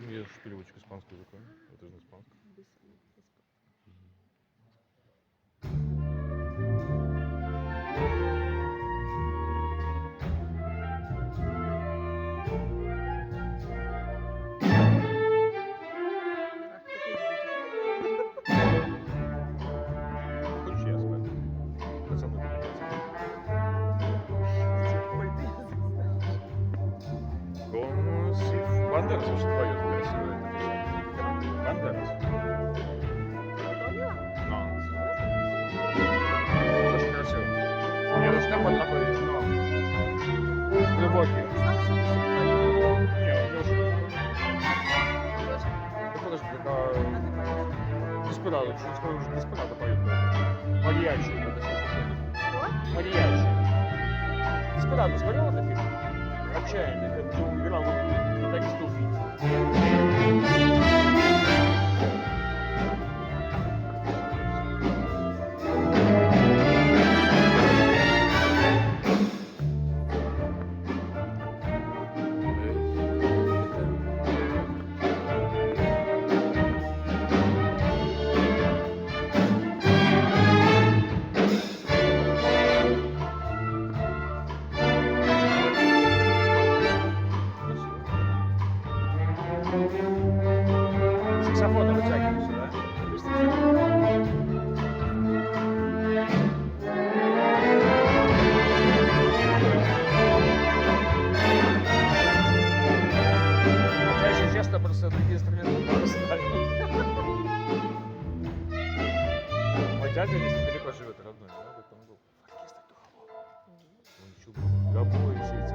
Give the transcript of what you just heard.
Мне шпилевочку испанскую языка. Это же не испанская. Хочешь, я спать? Пацаны, Бандерас вообще поет красиво. Бандерас. Очень красиво. Я даже там вот такой, ну, глубокий. Не, Леша. Да подожди, только Деспирадо, чуть скоро уже Деспирадо поет. Марьячи. Марьячи. Деспирадо смотрел этот фильм? Отчаянный, где он играл гитариста убийцу. Саксофоны вытягиваются, да? Я, если честно, просто другие инструменты не знаю. Мой дядя здесь недалеко живет, родной, да? Он был оркестр духового. Он еще гобой, все эти